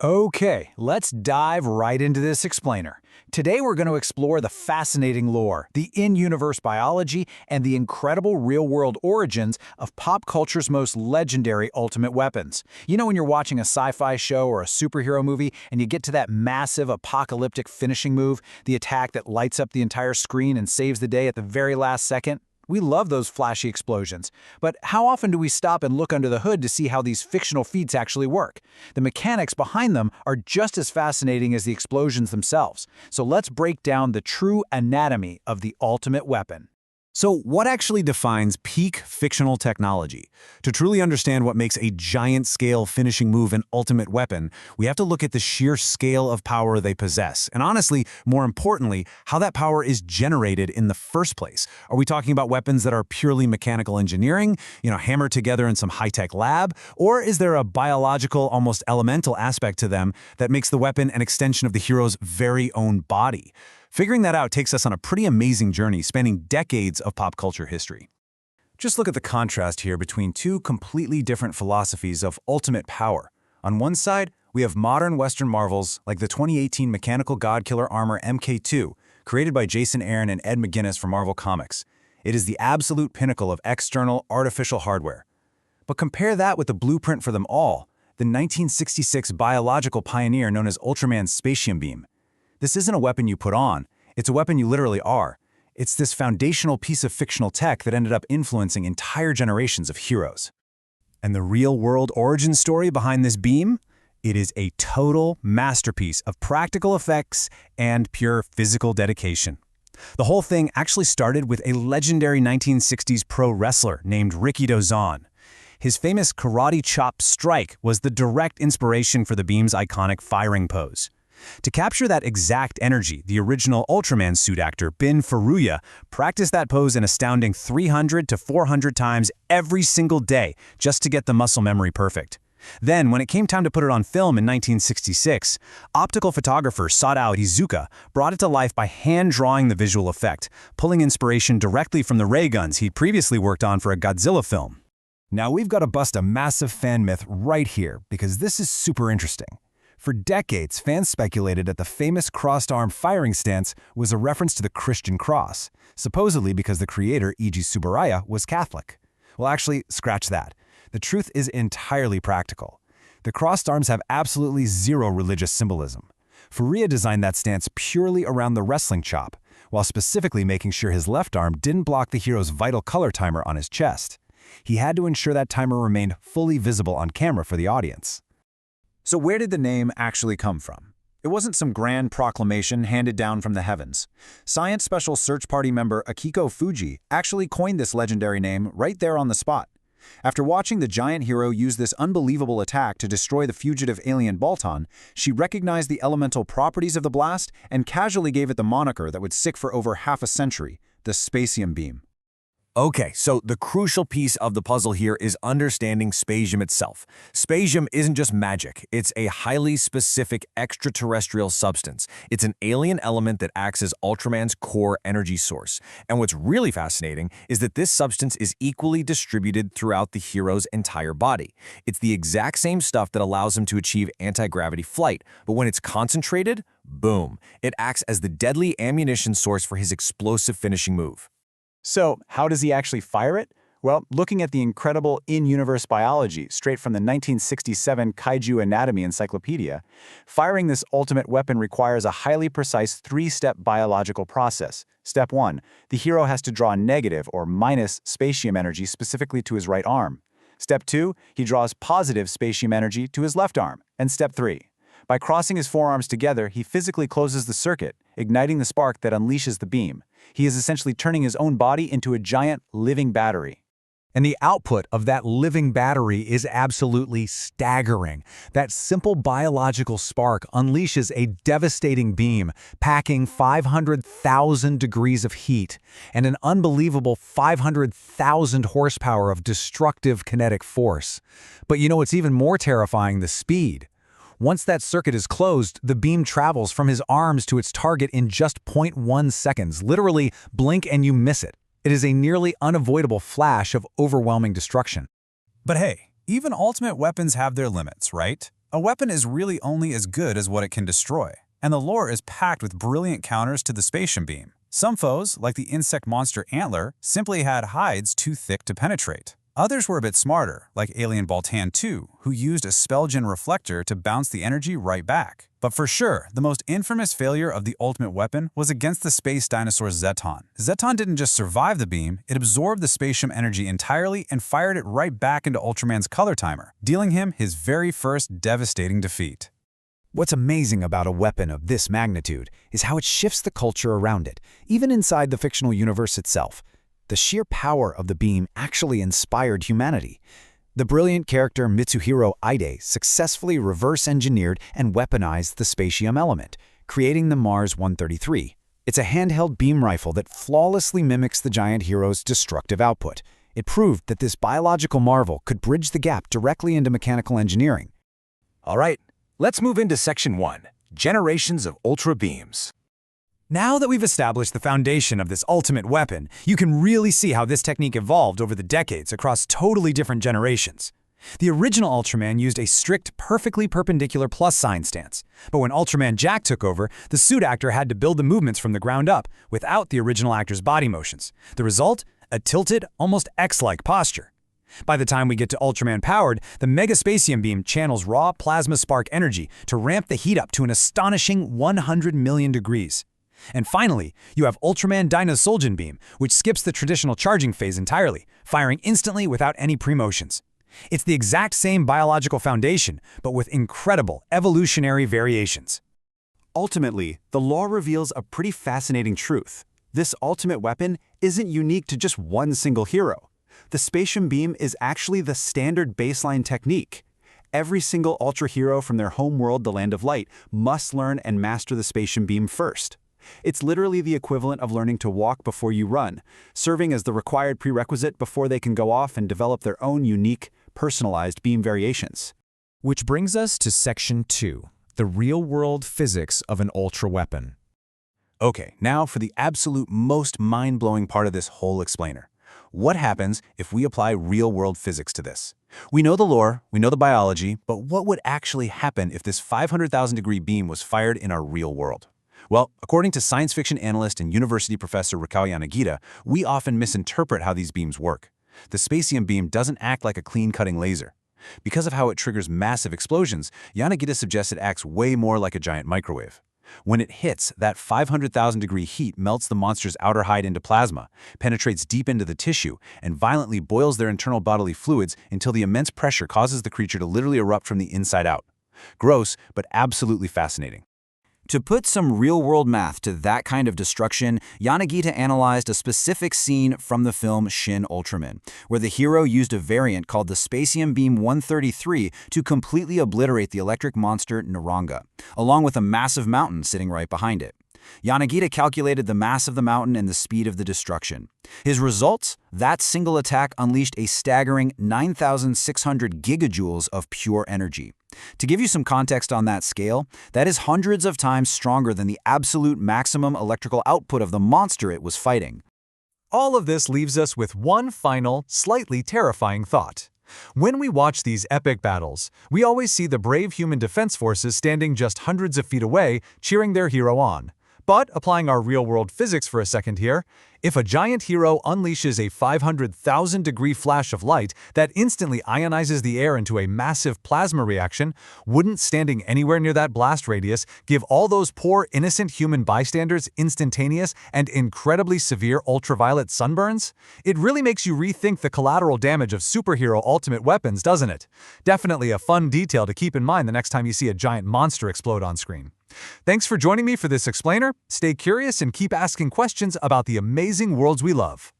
Okay, let's dive right into this explainer. Today we're going to explore the fascinating lore, the in-universe biology, and the incredible real-world origins of pop culture's most legendary ultimate weapons. You know when you're watching a sci-fi show or a superhero movie and you get to that massive apocalyptic finishing move, the attack that lights up the entire screen and saves the day at the very last second? We love those flashy explosions, but how often do we stop and look under the hood to see how these fictional feats actually work? The mechanics behind them are just as fascinating as the explosions themselves. So let's break down the true anatomy of the ultimate weapon. So what actually defines peak fictional technology? To truly understand what makes a giant-scale finishing move an ultimate weapon, we have to look at the sheer scale of power they possess, and honestly, more importantly, how that power is generated in the first place. Are we talking about weapons that are purely mechanical engineering, hammered together in some high-tech lab, or is there a biological, almost elemental aspect to them that makes the weapon an extension of the hero's very own body? Figuring that out takes us on a pretty amazing journey spanning decades of pop culture history. Just look at the contrast here between two completely different philosophies of ultimate power. On one side, we have modern Western marvels like the 2018 mechanical god-killer armor MK2, created by Jason Aaron and Ed McGuinness for Marvel Comics. It is the absolute pinnacle of external, artificial hardware. But compare that with the blueprint for them all, the 1966 biological pioneer known as Ultraman's Spatium Beam. This isn't a weapon you put on, it's a weapon you literally are. It's this foundational piece of fictional tech that ended up influencing entire generations of heroes. And the real-world origin story behind this beam? It is a total masterpiece of practical effects and pure physical dedication. The whole thing actually started with a legendary 1960s pro wrestler named Ricky Dozon. His famous karate chop strike was the direct inspiration for the beam's iconic firing pose. To capture that exact energy, the original Ultraman suit actor Bin Furuya practiced that pose an astounding 300 to 400 times every single day just to get the muscle memory perfect. Then, when it came time to put it on film in 1966, optical photographer Sadao Iizuka brought it to life by hand-drawing the visual effect, pulling inspiration directly from the ray guns he'd previously worked on for a Godzilla film. Now we've got to bust a massive fan myth right here, because this is super interesting. For decades, fans speculated that the famous crossed-arm firing stance was a reference to the Christian cross, supposedly because the creator, E.G. Tsuburaya, was Catholic. Well, actually, scratch that. The truth is entirely practical. The crossed arms have absolutely zero religious symbolism. Furuya designed that stance purely around the wrestling chop, while specifically making sure his left arm didn't block the hero's vital color timer on his chest. He had to ensure that timer remained fully visible on camera for the audience. So where did the name actually come from? It wasn't some grand proclamation handed down from the heavens. Science Special Search Party member Akiko Fuji actually coined this legendary name right there on the spot. After watching the giant hero use this unbelievable attack to destroy the fugitive alien Bolton, she recognized the elemental properties of the blast and casually gave it the moniker that would stick for over half a century, the Spatium Beam. Okay, so the crucial piece of the puzzle here is understanding spatium itself. Spatium isn't just magic, it's a highly specific extraterrestrial substance. It's an alien element that acts as Ultraman's core energy source. And what's really fascinating is that this substance is equally distributed throughout the hero's entire body. It's the exact same stuff that allows him to achieve anti-gravity flight, but when it's concentrated, boom, it acts as the deadly ammunition source for his explosive finishing move. So, how does he actually fire it? Well, looking at the incredible in-universe biology straight from the 1967 Kaiju Anatomy Encyclopedia, firing this ultimate weapon requires a highly precise three-step biological process. Step 1. The hero has to draw negative or minus spatium energy specifically to his right arm. Step 2. He draws positive spatium energy to his left arm. And Step 3. By crossing his forearms together, he physically closes the circuit, igniting the spark that unleashes the beam. He is essentially turning his own body into a giant, living battery. And the output of that living battery is absolutely staggering. That simple biological spark unleashes a devastating beam, packing 500,000 degrees of heat and an unbelievable 500,000 horsepower of destructive kinetic force. But what's even more terrifying? The speed. Once that circuit is closed, the beam travels from his arms to its target in just 0.1 seconds. Literally, blink and you miss it. It is a nearly unavoidable flash of overwhelming destruction. But hey, even ultimate weapons have their limits, right? A weapon is really only as good as what it can destroy, and the lore is packed with brilliant counters to the Spatium Beam. Some foes, like the insect monster Antler, simply had hides too thick to penetrate. Others were a bit smarter, like Alien Baltan 2, who used a Spellgen reflector to bounce the energy right back. But for sure, the most infamous failure of the ultimate weapon was against the space dinosaur Zeton. Zeton didn't just survive the beam, it absorbed the spatium energy entirely and fired it right back into Ultraman's color timer, dealing him his very first devastating defeat. What's amazing about a weapon of this magnitude is how it shifts the culture around it, even inside the fictional universe itself. The sheer power of the beam actually inspired humanity. The brilliant character Mitsuhiro Ide successfully reverse-engineered and weaponized the spatium element, creating the Mars 133. It's a handheld beam rifle that flawlessly mimics the giant hero's destructive output. It proved that this biological marvel could bridge the gap directly into mechanical engineering. All right, let's move into Section 1, Generations of Ultra Beams. Now that we've established the foundation of this ultimate weapon, you can really see how this technique evolved over the decades across totally different generations. The original Ultraman used a strict, perfectly perpendicular plus sign stance, but when Ultraman Jack took over, the suit actor had to build the movements from the ground up without the original actor's body motions. The result? A tilted, almost X-like posture. By the time we get to Ultraman Powered, the Mega Spatium Beam channels raw plasma spark energy to ramp the heat up to an astonishing 100 million degrees. And finally, you have Ultraman Dynasolgen Beam, which skips the traditional charging phase entirely, firing instantly without any premotions. It's the exact same biological foundation, but with incredible evolutionary variations. Ultimately, the lore reveals a pretty fascinating truth. This ultimate weapon isn't unique to just one single hero. The Spatium Beam is actually the standard baseline technique. Every single Ultra hero from their home world, the Land of Light, must learn and master the Spatium Beam first. It's literally the equivalent of learning to walk before you run, serving as the required prerequisite before they can go off and develop their own unique, personalized beam variations. Which brings us to Section 2, the real-world physics of an Ultra weapon. Okay, now for the absolute most mind-blowing part of this whole explainer. What happens if we apply real-world physics to this? We know the lore, we know the biology, but what would actually happen if this 500,000-degree beam was fired in our real world? Well, according to science fiction analyst and university professor Rikao Yanagita, we often misinterpret how these beams work. The Spatium Beam doesn't act like a clean-cutting laser. Because of how it triggers massive explosions, Yanagita suggests it acts way more like a giant microwave. When it hits, that 500,000-degree heat melts the monster's outer hide into plasma, penetrates deep into the tissue, and violently boils their internal bodily fluids until the immense pressure causes the creature to literally erupt from the inside out. Gross, but absolutely fascinating. To put some real-world math to that kind of destruction, Yanagita analyzed a specific scene from the film Shin Ultraman, where the hero used a variant called the Spatium Beam 133 to completely obliterate the electric monster Naranga, along with a massive mountain sitting right behind it. Yanagita calculated the mass of the mountain and the speed of the destruction. His results? That single attack unleashed a staggering 9,600 gigajoules of pure energy. To give you some context on that scale, that is hundreds of times stronger than the absolute maximum electrical output of the monster it was fighting. All of this leaves us with one final, slightly terrifying thought. When we watch these epic battles, we always see the brave human defense forces standing just hundreds of feet away, cheering their hero on. But, applying our real-world physics for a second here, if a giant hero unleashes a 500,000-degree flash of light that instantly ionizes the air into a massive plasma reaction, wouldn't standing anywhere near that blast radius give all those poor innocent human bystanders instantaneous and incredibly severe ultraviolet sunburns? It really makes you rethink the collateral damage of superhero ultimate weapons, doesn't it? Definitely a fun detail to keep in mind the next time you see a giant monster explode on screen. Thanks for joining me for this explainer. Stay curious and keep asking questions about the amazing worlds we love.